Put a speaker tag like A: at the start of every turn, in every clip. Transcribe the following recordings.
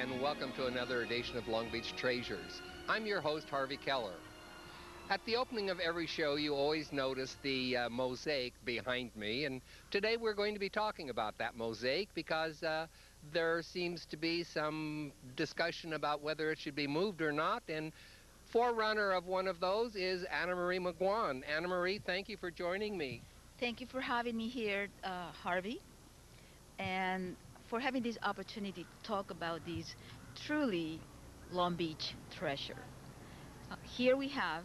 A: and welcome to another edition of Long Beach Treasures. I'm your host, Harvey Keller. At the opening of every show, you always notice the mosaic behind me, and today we're going to be talking about that mosaic because there seems to be some discussion about whether it should be moved or not, and forerunner of one of those is Anna Marie McGuan. Anna Marie, thank you for joining me.
B: Thank you for having me here, Harvey, and for having this opportunity to talk about this truly Long Beach treasure. Here we have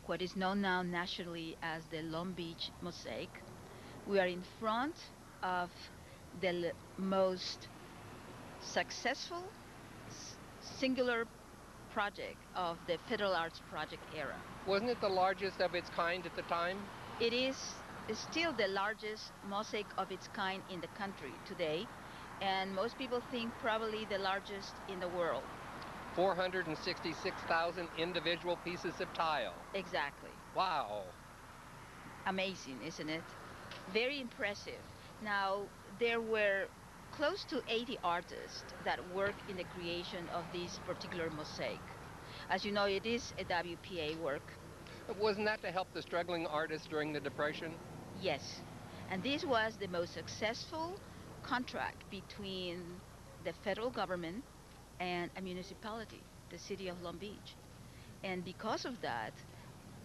B: what is known now nationally as the Long Beach Mosaic. We are in front of the most successful singular project of the Federal Arts Project era.
A: Wasn't it the largest of its kind at the time?
B: It is still the largest mosaic of its kind in the country today, and most people think probably the largest in the world.
A: 466,000 individual pieces of tile.
B: Exactly.
A: Wow.
B: Amazing, isn't it? Very impressive. Now, there were close to 80 artists that worked in the creation of this particular mosaic. As you know, it is a WPA work.
A: Wasn't that to help the struggling artists during the Depression?
B: Yes, and this was the most successful contract between the federal government and a municipality, the city of Long Beach. And because of that,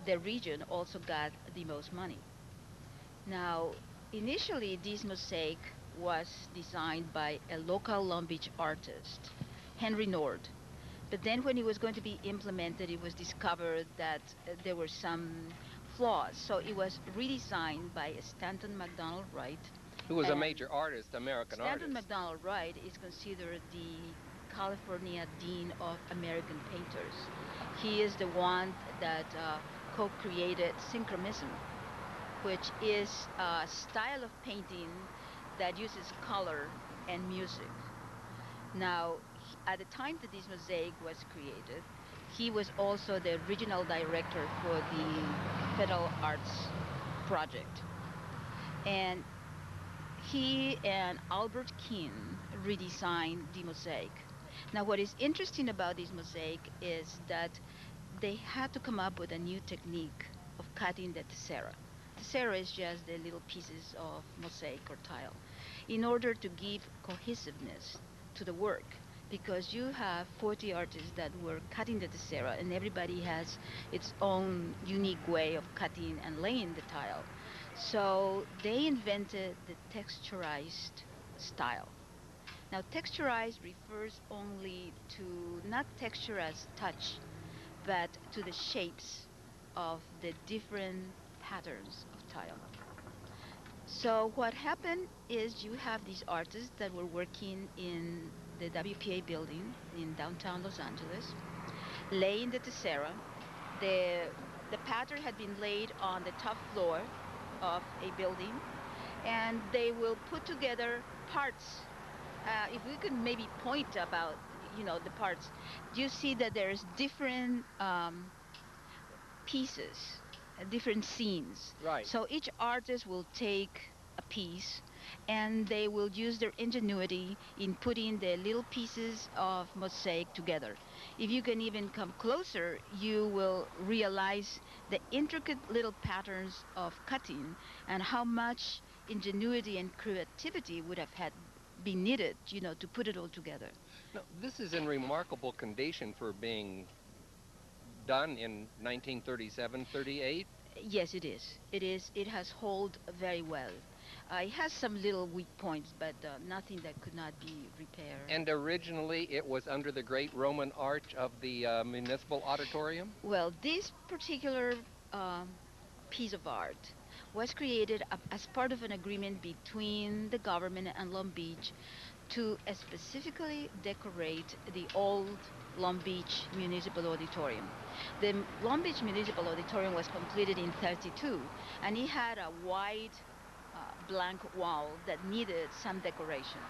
B: the region also got the most money. Now, initially, this mosaic was designed by a local Long Beach artist, Henry Nord. But then when it was going to be implemented, it was discovered that there were some flaws. So it was redesigned by Stanton MacDonald Wright.
A: Who was a
B: And
A: major artist, American
B: Stanton
A: artist.
B: MacDonald Wright is considered the California Dean of American Painters. He is the one that co-created synchronism, which is a style of painting that uses color and music. Now, at the time that this mosaic was created, he was also the regional director for the Federal Arts Project. And he and Albert Keane redesigned the mosaic. Now, what is interesting about this mosaic is that they had to come up with a new technique of cutting the tessera. Tessera is just the little pieces of mosaic or tile in order to give cohesiveness to the work, because you have 40 artists that were cutting the tessera and everybody has its own unique way of cutting and laying the tile. So they invented the texturized style. Now, texturized refers only to not texture as touch, but to the shapes of the different patterns of tile. So what happened is you have these artists that were working in the WPA building in downtown Los Angeles, laying the tessera. The, the pattern had been laid on the top floor of a building, and they will put together parts. If we could maybe point about, the parts, you see that there's different pieces, different scenes.
A: Right.
B: So each artist will take a piece and they will use their ingenuity in putting the little pieces of mosaic together. If you can even come closer, you will realize the intricate little patterns of cutting and how much ingenuity and creativity would have had been needed, to put it all together.
A: Now, this is in remarkable condition for being done in 1937, 38.
B: Yes, it is. It is. It has held very well. It has some little weak points, but nothing that could not be repaired.
A: And originally it was under the great Roman arch of the municipal auditorium.
B: Well, this particular um, piece of art was created as part of an agreement between the government and Long Beach to specifically decorate the old Long Beach Municipal Auditorium. The Long Beach Municipal Auditorium was completed in 32, and it had a wide blank wall that needed some decoration.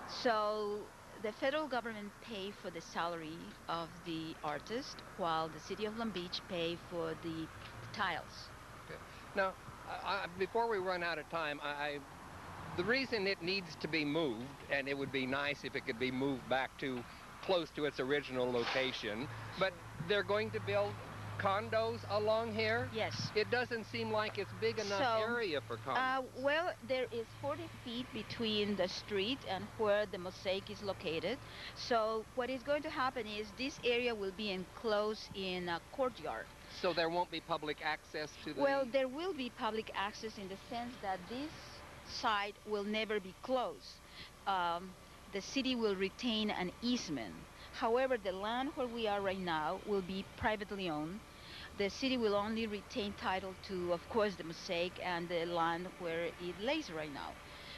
B: So the federal government paid for the salary of the artist, while the city of Long Beach paid for the tiles.
A: Okay. Now, before we run out of time, The reason it needs to be moved, and it would be nice if it could be moved back to close to its original location, but
B: Sure.
A: they're going to build condos along here.
B: Yes.
A: It doesn't seem like it's big enough
B: So,
A: area for condos.
B: well, there is 40 feet between the street and where the mosaic is located. So, what is going to happen is this area will be enclosed in a courtyard.
A: So there won't be public access to
B: Well,
A: the...
B: there will be public access in the sense that this site will never be closed. Um, the city will retain an easement. However, the land where we are right now will be privately owned. The city will only retain title to, of course, the mosaic and the land where it lays right now.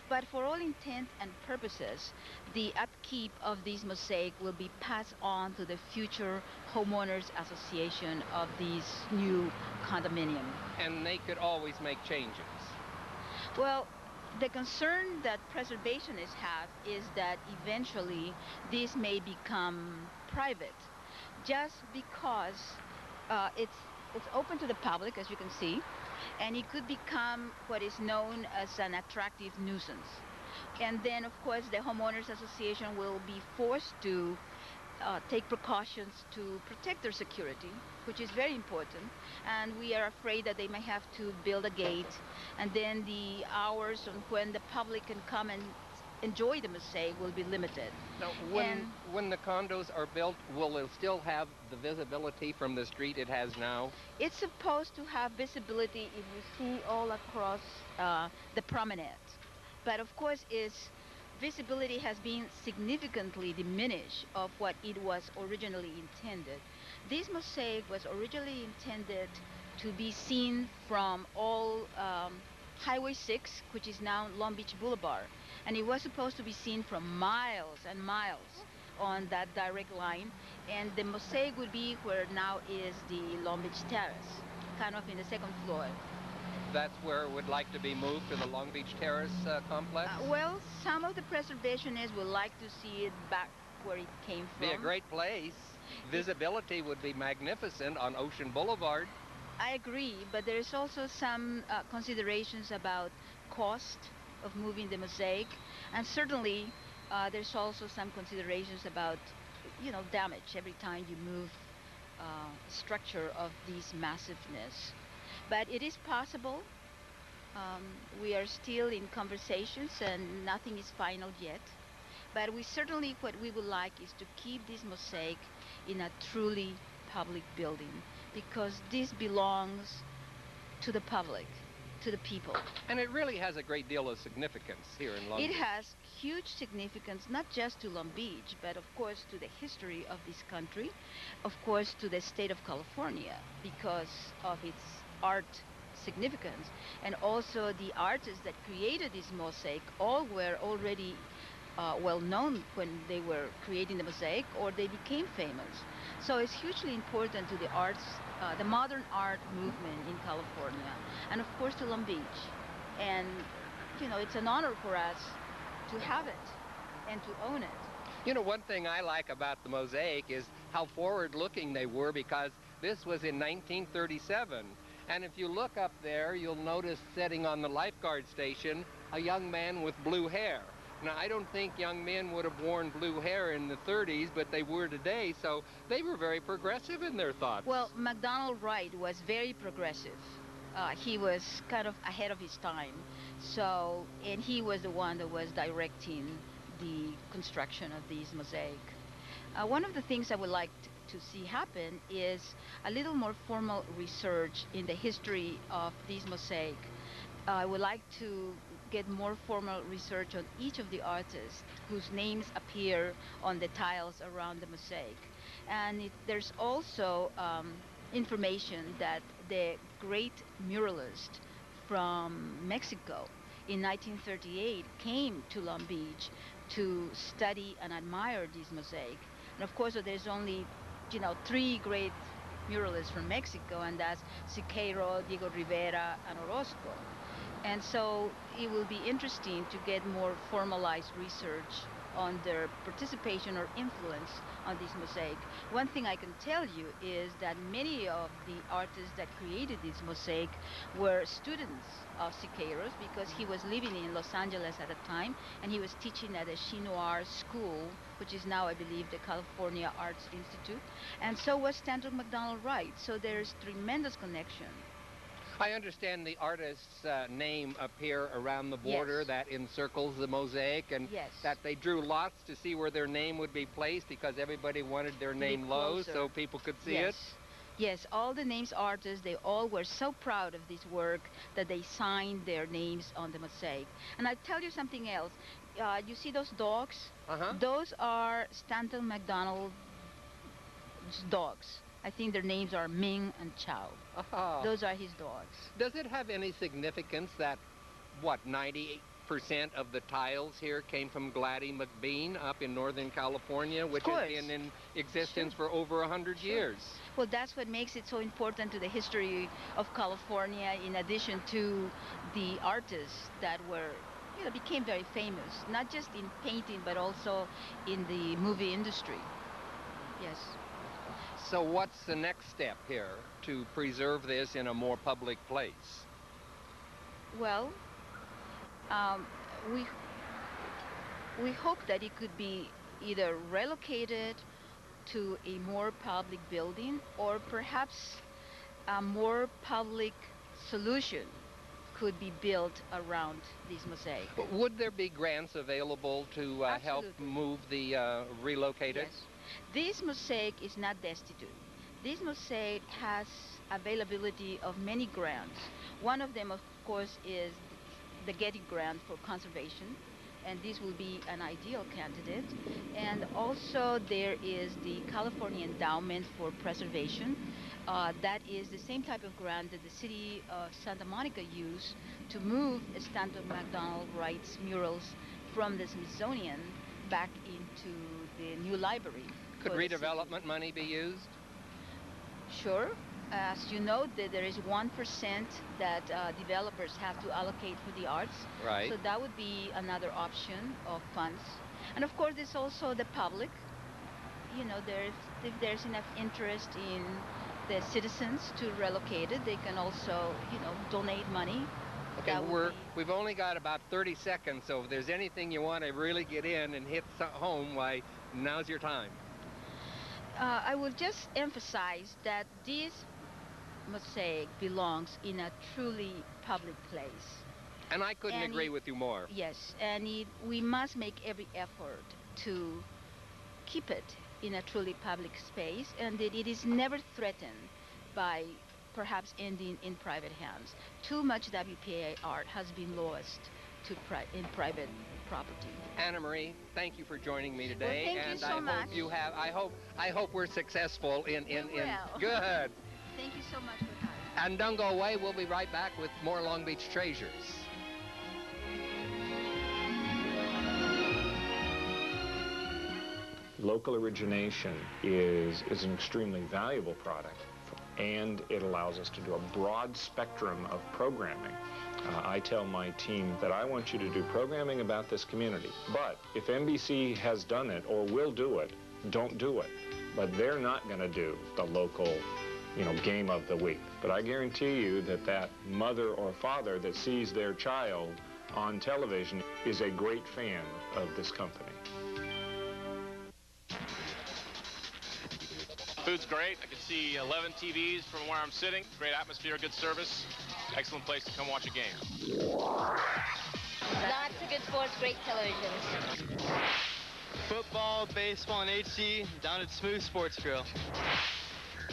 B: But for all intent and purposes, the upkeep of this mosaic will be passed on to the future homeowners association of this new condominium.
A: And they could always make changes.
B: Well, the concern that preservationists have is that eventually this may become private, just because it's open to the public, as you can see, and it could become what is known as an attractive nuisance. And then, of course, the homeowners association will be forced to take precautions to protect their security, which is very important. And we are afraid that they may have to build a gate, and then the hours on when the public can come and enjoy the mosaic will be limited.
A: Now,
B: And
A: when the condos are built, will it still have the visibility from the street it has now?
B: it's supposed to have visibility if you see all across the promenade. But of course, its visibility has been significantly diminished of what it was originally intended. This mosaic was originally intended to be seen from all Highway 6, which is now Long Beach Boulevard, and it was supposed to be seen from miles and miles on that direct line, and the mosaic would be where now is the Long Beach Terrace, kind of in the second floor.
A: That's where it would like to be moved to the Long Beach Terrace complex?
B: Well, some of the preservationists would like to see it back where it came
A: Be a
B: from.
A: great place. Visibility would be magnificent on Ocean Boulevard.
B: I agree, but there's also some considerations about cost of moving the mosaic, and certainly there's also some considerations about, damage every time you move structure of this massiveness. But it is possible. Um, we are still in conversations, and nothing is final yet. But we certainly, what we would like is to keep this mosaic in a truly public building, because this belongs to the public, to the people.
A: And it really has a great deal of significance here in Long
B: It
A: Beach.
B: has huge significance, not just to Long Beach, but of course to the history of this country, of course to the state of California, because of its art significance. And also the artists that created this mosaic all were already well known when they were creating the mosaic, or they became famous. So it's hugely important to the arts, the modern art movement in California, and of course to Long Beach. And it's an honor for us to have it and to own it.
A: You know, one thing I like about the mosaic is how forward-looking they were, because this was in 1937. And if you look up there, you'll notice sitting on the lifeguard station a young man with blue hair. Now, I don't think young men would have worn blue hair in the 30s, but they were today, so they were very progressive in their thoughts.
B: Well, MacDonald Wright was very progressive. He was kind of ahead of his time. So, and he was the one that was directing the construction of this mosaic. One of the things I would like to see happen is a little more formal research in the history of this mosaic. I would like to get more formal research on each of the artists whose names appear on the tiles around the mosaic. And there's also information that the great muralist from Mexico in 1938 came to Long Beach to study and admire this mosaic. And of course, there's only, three great muralists from Mexico, and that's Siqueiro, Diego Rivera, and Orozco. And so it will be interesting to get more formalized research on their participation or influence on this mosaic. One thing I can tell you is that many of the artists that created this mosaic were students of Siqueiros, because he was living in Los Angeles at the time, and he was teaching at a Chinois school, which is now, I believe, the California Arts Institute, and so was Stanton McDonald Wright. So there's tremendous connection.
A: I understand the artist's name up here around the
B: Yes.
A: border that encircles the mosaic, and
B: Yes.
A: that they drew lots to see where their name would be placed because everybody wanted their
B: To be
A: name low
B: closer.
A: so people could see
B: Yes.
A: it.
B: Yes, all the names artists, they all were so proud of this work that they signed their names on the mosaic. And I tell you something else. You see those dogs?
A: Uh-huh.
B: Those are Stanton McDonald's dogs. I think their names are Ming and Chow.
A: Uh-huh.
B: Those are his dogs.
A: Does it have any significance that, what, 98% of the tiles here came from Gladys McBean up in Northern California, which has
B: course.
A: been in existence
B: Sure.
A: for over 100
B: Sure.
A: years?
B: Well, that's what makes it so important to the history of California, in addition to the artists that were, became very famous, not just in painting, but also in the movie industry. Yes.
A: So what's the next step here to preserve this in a more public place?
B: Well, um, we we hope that it could be either relocated to a more public building, or perhaps a more public solution could be built around this mosaic.
A: Would there be grants available to help
B: Absolutely.
A: move the relocated?
B: Yes. This mosaic is not destitute. This mosaic has availability of many grants. One of them, of course, is the Getty Grant for conservation, and this will be an ideal candidate. And also there is the California Endowment for Preservation. That is the same type of grant that the city of Santa Monica used to move Stanton McDonald Wright's murals from the Smithsonian back into the new library.
A: Could
B: for the city.
A: redevelopment money be used?
B: Sure. As you know, there is 1% that developers have to allocate for the arts.
A: Right.
B: So that would be another option of funds. And of course, there's also the public. If there's enough interest in the citizens to relocate it, they can also, donate money.
A: Okay,
B: That would be-
A: we've only got about 30 seconds, so if there's anything you want to really get in and hit home, why, now's your time.
B: I will just emphasize that this mosaic belongs in a truly public place.
A: And I couldn't
B: And
A: agree
B: it-
A: with you more.
B: Yes, and we must make every effort to keep it in a truly public space, and that it is never threatened by perhaps ending in private hands. Too much WPA art has been lost to in private property.
A: Anna Marie, thank you for joining me today.
B: thank you
A: and
B: so
A: I
B: much.
A: hope you have. I hope we're successful in.
B: We will.
A: Good.
B: Thank you so much for having me.
A: And don't go away. We'll be right back with more Long Beach Treasures.
C: Local origination is an extremely valuable product, and it allows us to do a broad spectrum of programming. I tell my team that I want you to do programming about this community, but if NBC has done it or will do it, don't do it. But they're not going to do the local, game of the week. But I guarantee you that that mother or father that sees their child on television is a great fan of this company.
D: Food's great. I can see 11 TVs from where I'm sitting. Great atmosphere, good service. Excellent place to come watch a game.
E: Lots of good sports, great television.
F: Football, baseball, and HD down at Smooth Sports Grill.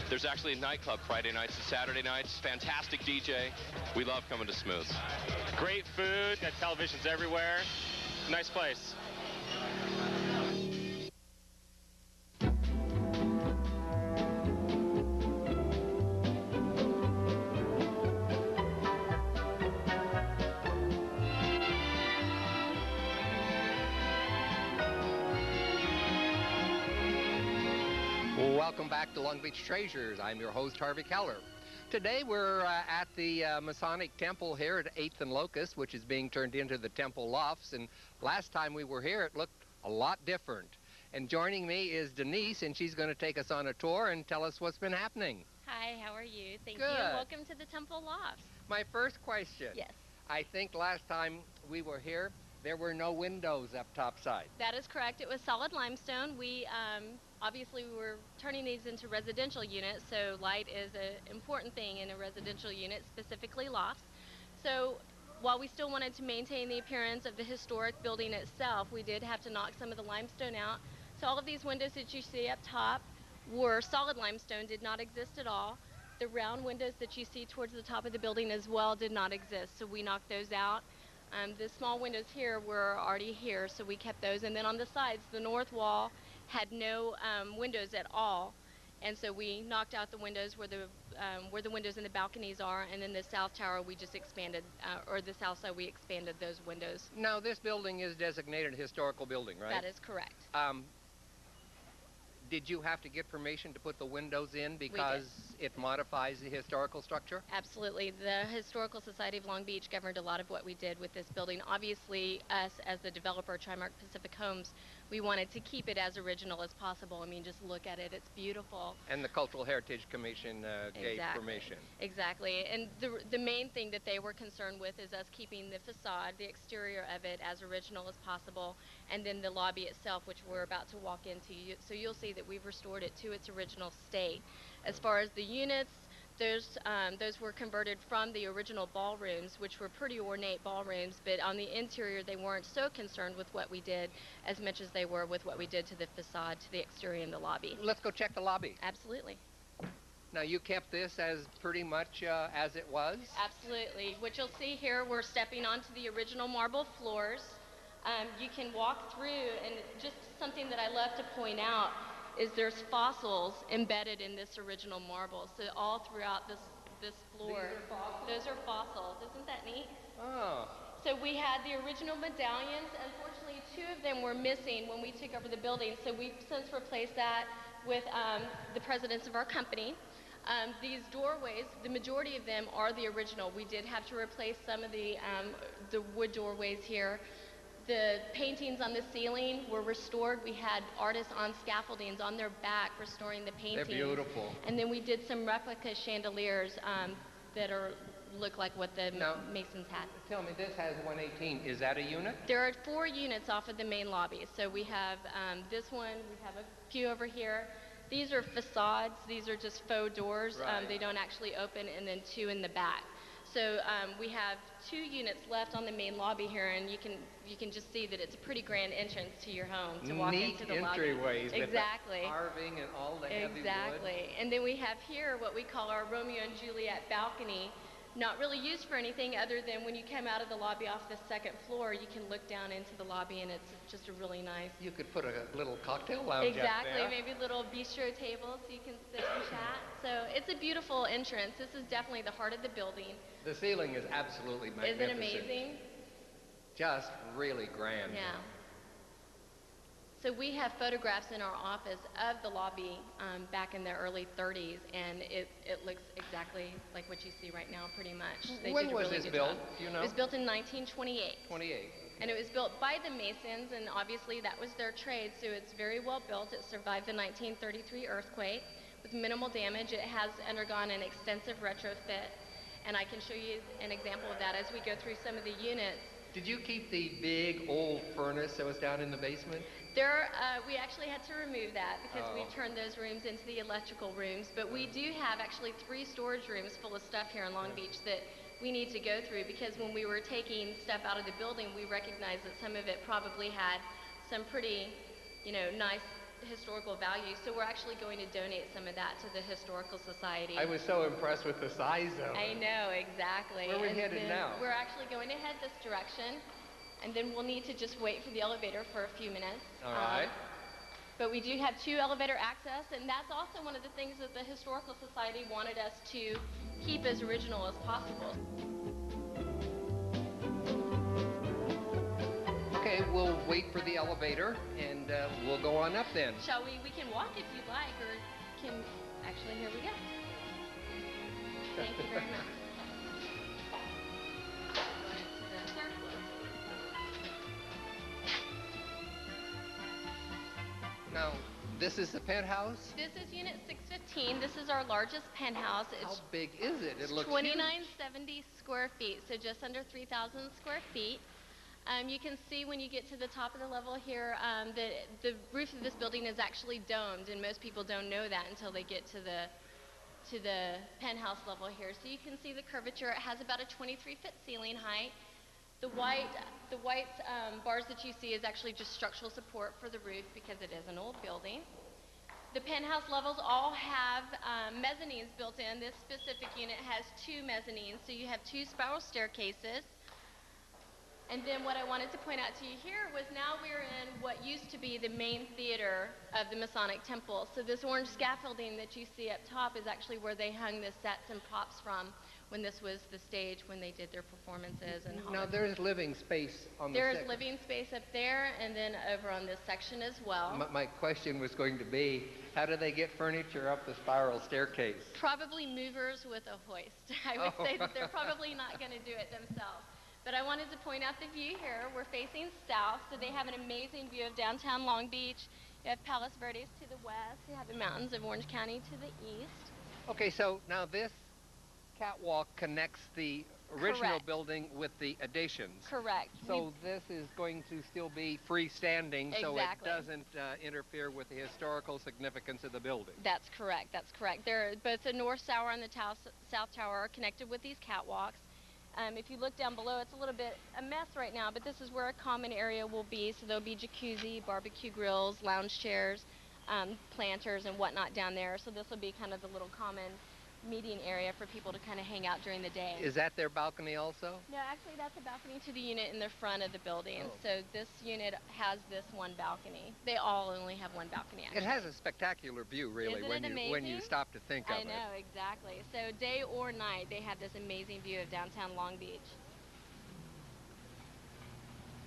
D: There's actually a nightclub Friday nights and Saturday nights. Fantastic DJ. We love coming to Smooth. Great food. Got televisions everywhere. Nice place.
A: Welcome back to Long Beach Treasures. I'm your host, Harvey Keller. Today we're at the Masonic Temple here at 8th and Locust, which is being turned into the Temple Lofts. And last time we were here, it looked a lot different. And joining me is Denise, and she's going to take us on a tour and tell us what's been happening.
G: Hi, how are you? Thank
A: Good.
G: you. Welcome to the Temple Lofts.
A: My first question.
G: Yes.
A: I think last time we were here, there were no windows up top side.
G: That is correct. It was solid limestone. We obviously we were turning these into residential units, so light is an important thing in a residential unit, specifically lofts. So while we still wanted to maintain the appearance of the historic building itself, we did have to knock some of the limestone out. So all of these windows that you see up top were solid limestone, did not exist at all. The round windows that you see towards the top of the building as well did not exist, so we knocked those out. The small windows here were already here, so we kept those. And then on the sides, the north wall had no windows at all, and so we knocked out the windows where the windows and the balconies are. And then the south tower, we just expanded, or the south side, we expanded those windows.
A: Now, this building is designated a historical building, right?
G: That is correct.
A: Did you have to get permission to put the windows in because it modifies the historical structure?
G: Absolutely. The Historical Society of Long Beach governed a lot of what we did with this building. Obviously, us as the developer, Trimark Pacific Homes, we wanted to keep it as original as possible. I mean, just look at it. It's beautiful.
A: And the Cultural Heritage Commission gave permission.
G: Exactly. And the main thing that they were concerned with is us keeping the facade, the exterior of it, as original as possible, and then the lobby itself, which we're about to walk into. So you'll see that we've restored it to its original state. As far as the units, those were converted from the original ballrooms, which were pretty ornate ballrooms, but on the interior they weren't so concerned with what we did as much as they were with what we did to the facade, to the exterior and the lobby.
A: Let's go check the lobby.
G: Absolutely.
A: Now, you kept this as pretty much as it was?
G: Absolutely. What you'll see here, we're stepping onto the original marble floors. You can walk through, and just something that I love to point out is there's fossils embedded in this original marble. So all throughout this floor, those are fossils. Isn't that neat?
A: Oh.
G: So we had the original medallions. Unfortunately, 2 of them were missing when we took over the building, so we've since replaced that with the presidents of our company. These doorways, the majority of them are the original. We did have to replace some of the wood doorways here. The paintings on the ceiling were restored. We had artists on scaffoldings on their back restoring the paintings.
A: They're beautiful.
G: And then we did some replica chandeliers that look like what the Masons had.
A: Tell me, this has 118. Is that a unit?
G: There are 4 units off of the main lobby. So we have this one, we have a few over here. These are facades. These are just faux doors.
A: Right.
G: They don't actually open, and then 2 in the back. So we have 2 units left on the main lobby here, and you can just see that it's a pretty grand entrance to your home to walk into the lobby.
A: Neat entryways.
G: Exactly.
A: With the carving and all the heavy wood.
G: Exactly. And then we have here what we call our Romeo and Juliet balcony. Not really used for anything other than when you come out of the lobby off the 2nd floor, you can look down into the lobby, and it's just a really nice.
A: You could put a little cocktail lounge
G: Exactly,
A: up there.
G: maybe little bistro tables so you can sit and chat. So it's a beautiful entrance. This is definitely the heart of the building.
A: The ceiling is absolutely magnificent.
G: Isn't it amazing?
A: Just really grand.
G: Yeah. So we have photographs in our office of the lobby back in the early 30s, and it looks exactly like what you see right now, pretty much.
A: When was this built? Do you know?
G: It was built in 1928.
A: 28.
G: And it was built by the Masons, and obviously that was their trade, so it's very well built. It survived the 1933 earthquake with minimal damage. It has undergone an extensive retrofit, and I can show you an example of that as we go through some of the units.
A: Did you keep the big old furnace that was down in the basement?
G: We actually had to remove that because we turned those rooms into the electrical rooms, but we do have actually 3 storage rooms full of stuff here in Long Beach that we need to go through, because when we were taking stuff out of the building, we recognized that some of it probably had some pretty, nice historical value. So we're actually going to donate some of that to the Historical Society.
A: I was so impressed with the size of it.
G: I know, exactly.
A: Where are we headed now?
G: We're actually going to head this direction, and then we'll need to just wait for the elevator for a few minutes.
A: All right.
G: But we do have 2 elevator access, and that's also one of the things that the Historical Society wanted us to keep as original as possible.
A: Okay, we'll wait for the elevator, and we'll go on up then.
G: Shall we? We can walk if you'd like, or can... Actually, here we go. Thank you very much. Going to the 3rd floor.
A: This is the penthouse?
G: This is unit 615. This is our largest penthouse.
A: How
G: It's
A: big is it? It looks huge.
G: 2970 square feet, so just under 3,000 square feet. You can see when you get to the top of the level here, the roof of this building is actually domed, and most people don't know that until they get to the penthouse level here. So you can see the curvature. It has about a 23-foot ceiling height. The white bars that you see is actually just structural support for the roof because it is an old building. The penthouse levels all have mezzanines built in. This specific unit has 2 mezzanines, so you have 2 spiral staircases. And then what I wanted to point out to you here was now we're in what used to be the main theater of the Masonic Temple. So this orange scaffolding that you see up top is actually where they hung the sets and props from when this was the stage when they did their performances. And
A: now there's living space on the
G: There's living space up there and then over on this section as well.
A: My question was going to be, how do they get furniture up the spiral staircase?
G: Probably movers with a hoist. I would say that they're probably not going to do it themselves. But I wanted to point out the view here. We're facing south, so they have an amazing view of downtown Long Beach. You have Palos Verdes to the west. You have the mountains of Orange County to the east.
A: Okay, so now this catwalk connects the original
G: Correct.
A: building with the additions.
G: Correct.
A: So this is going to still be freestanding, so it
G: Exactly.
A: doesn't interfere with the historical significance of the building.
G: That's correct. That's correct. Both the north tower and the south tower are connected with these catwalks. If you look down below, it's a little bit a mess right now, but this is where a common area will be. So there'll be jacuzzi, barbecue grills, lounge chairs, planters, and whatnot down there. So this will be kind of the little common meeting area for people to kind of hang out during the day.
A: Is that their balcony also?
G: No, actually that's a balcony to the unit in the front of the building.
A: Oh.
G: So this unit has this one balcony. They all only have one balcony actually.
A: It has a spectacular view, really,
G: Isn't
A: when
G: it
A: you
G: amazing?
A: stop to think of
G: I
A: it.
G: know, exactly. So day or night, they have this amazing view of downtown Long Beach.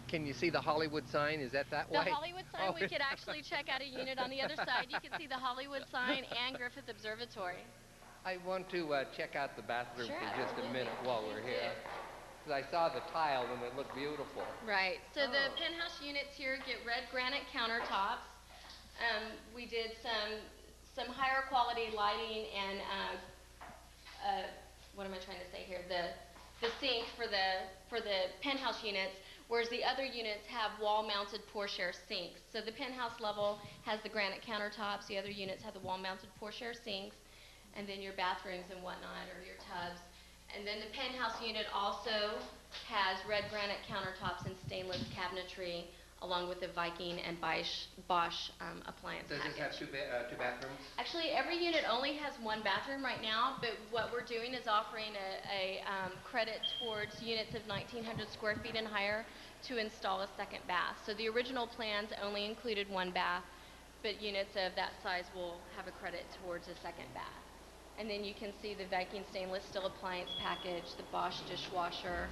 A: Can you see the Hollywood sign? Is that
G: The
A: way?
G: Hollywood sign,
A: Oh.
G: we could actually check out a unit on the other side. You can see the Hollywood sign and Griffith Observatory.
A: I want to check out the bathroom
G: Sure,
A: for just a
G: absolutely.
A: minute while we're
G: Please
A: here.
G: do.
A: Because I saw the tile and it looked beautiful.
G: Right. So the
A: Oh.
G: penthouse units here get red granite countertops. We did some higher quality lighting and what am I trying to say here? The sink for the penthouse units, whereas the other units have wall-mounted pour-share sinks. So the penthouse level has the granite countertops. The other units have the wall-mounted pour-share sinks, and then your bathrooms and whatnot, or your tubs. And then the penthouse unit also has red granite countertops and stainless cabinetry, along with the Viking and Bosch appliance
A: Does
G: package.
A: this have two bathrooms?
G: Actually, every unit only has one bathroom right now, but what we're doing is offering a credit towards units of 1,900 square feet and higher to install a second bath. So the original plans only included one bath, but units of that size will have a credit towards a second bath. And then you can see the Viking stainless steel appliance package, the Bosch dishwasher.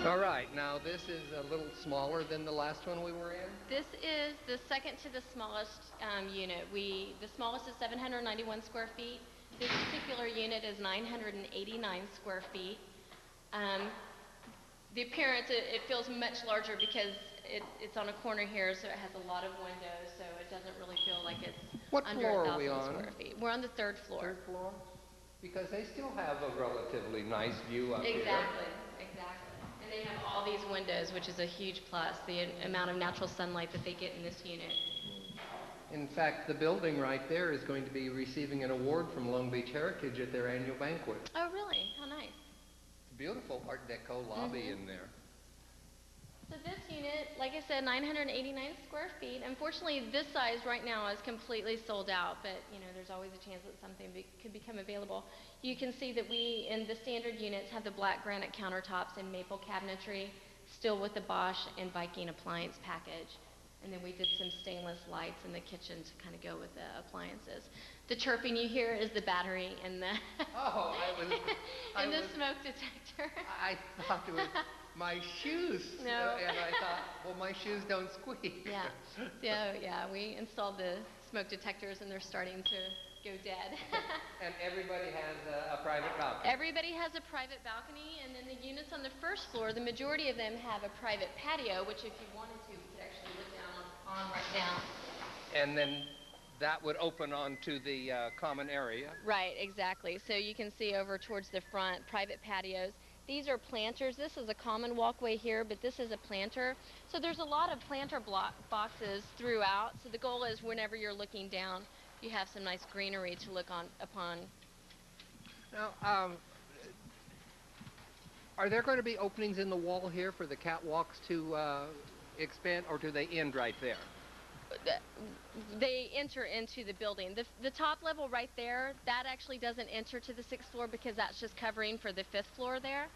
A: All right, now this is a little smaller than the last one we were in.
G: This is the second to the smallest unit. The smallest is 791 square feet. This particular unit is 989 square feet. The appearance, it feels much larger because it's on a corner here, so it has a lot of windows, so it doesn't really feel like it's
A: What
G: under
A: floor are we
G: 1,000
A: on?
G: square feet. We're on the third floor.
A: Third floor? Because they still have a relatively nice view up here.
G: Exactly. And they have all these windows, which is a huge plus, the amount of natural sunlight that they get in this unit.
A: In fact, the building right there is going to be receiving an award from Long Beach Heritage at their annual banquet.
G: Oh, really? How nice.
A: Beautiful Art Deco lobby in there.
G: So this unit, like I said, 989 square feet. Unfortunately, this size right now is completely sold out, but there's always a chance that something could become available. You can see that we, in the standard units, have the black granite countertops and maple cabinetry, still with the Bosch and Viking appliance package. And then we did some stainless lights in the kitchen to kind of go with the appliances. The chirping you hear is the battery and the
A: Oh,
G: and the smoke detector.
A: I thought it was my shoes.
G: No.
A: And I thought, well, my shoes don't squeak.
G: Yeah. So yeah, we installed the smoke detectors and they're starting to go dead.
A: And everybody has a private balcony.
G: Everybody has a private balcony, and then the units on the first floor, the majority of them have a private patio, which if you wanted to, you could actually look down on right now.
A: And then that would open onto the common area.
G: Right, exactly. So you can see over towards the front, private patios. These are planters. This is a common walkway here, but this is a planter. So there's a lot of planter block boxes throughout. So the goal is whenever you're looking down, you have some nice greenery to look upon.
A: Now, are there going to be openings in the wall here for the catwalks to expand, or do they end right there?
G: They enter into the building. The top level right there, that actually doesn't enter to the 6th floor because that's just covering for the 5th floor there.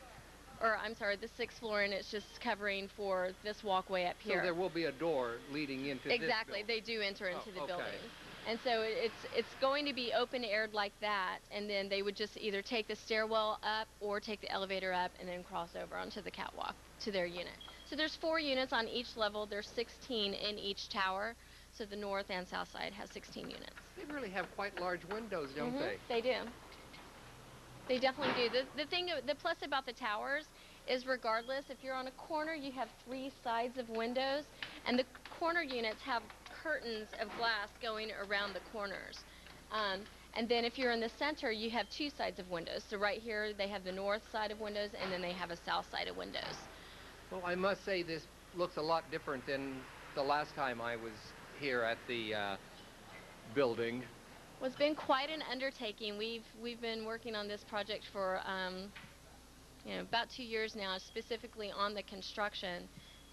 G: Or I'm sorry, the 6th floor, and it's just covering for this walkway up here.
A: So there will be a door leading into
G: exactly,
A: this building.
G: they do enter into the
A: okay.
G: building. And so it's going to be open-aired like that, and then they would just either take the stairwell up or take the elevator up and then cross over onto the catwalk to their unit. So there's 4 units on each level. There's 16 in each tower. So the north and south side has 16 units.
A: They really have quite large windows, don't they?
G: They do. They definitely do. The plus about the towers is regardless, if you're on a corner, you have 3 sides of windows, and the corner units have curtains of glass going around the corners. And then if you're in the center, you have 2 sides of windows. So right here, they have the north side of windows, and then they have a south side of windows.
A: Well, I must say this looks a lot different than the last time I was here at the building.
G: Well, it's been quite an undertaking. We've been working on this project for about 2 years now, specifically on the construction.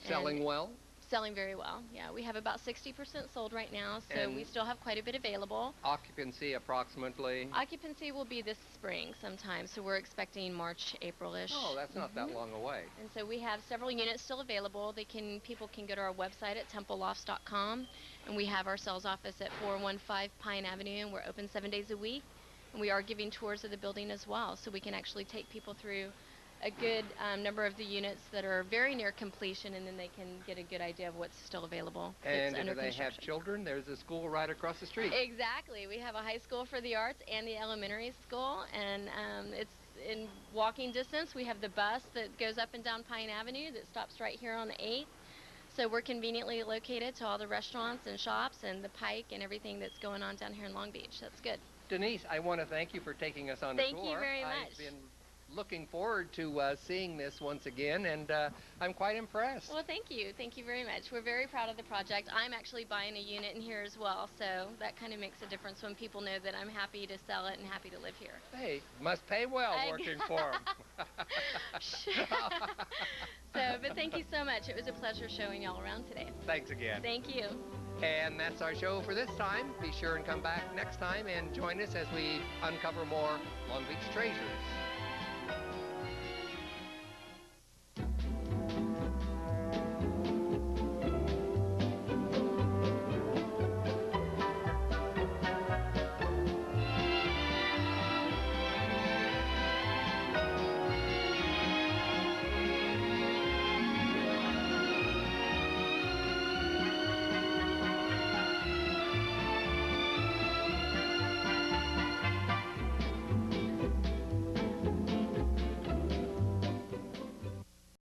A: Selling well?
G: Selling very well. Yeah, we have about 60% sold right now, so
A: And
G: we still have quite a bit available.
A: Occupancy approximately?
G: Occupancy will be this spring sometime, so we're expecting March, April-ish.
A: Oh, that's not that long away.
G: And so we have several units still available. People can go to our website at templelofts.com, and we have our sales office at 415 Pine Avenue, and we're open 7 days a week. And we are giving tours of the building as well, so we can actually take people through a good number of the units that are very near completion, and then they can get a good idea of what's still available.
A: And do they have children? There's a school right across the street.
G: Exactly. We have a high school for the arts and the elementary school, and it's in walking distance. We have the bus that goes up and down Pine Avenue that stops right here on the 8th. So we're conveniently located to all the restaurants and shops and the Pike and everything that's going on down here in Long Beach. That's good.
A: Denise, I want to thank you for taking us on the tour.
G: Thank you very much.
A: I've been looking forward to seeing this once again, and I'm quite impressed.
G: Well, thank you. Thank you very much. We're very proud of the project. I'm actually buying a unit in here as well, so that kind of makes a difference when people know that I'm happy to sell it and happy to live here.
A: Hey, must pay well working for them.
G: But thank you so much. It was a pleasure showing y'all around today.
A: Thanks again.
G: Thank you.
A: And that's our show for this time. Be sure and come back next time and join us as we uncover more Long Beach treasures.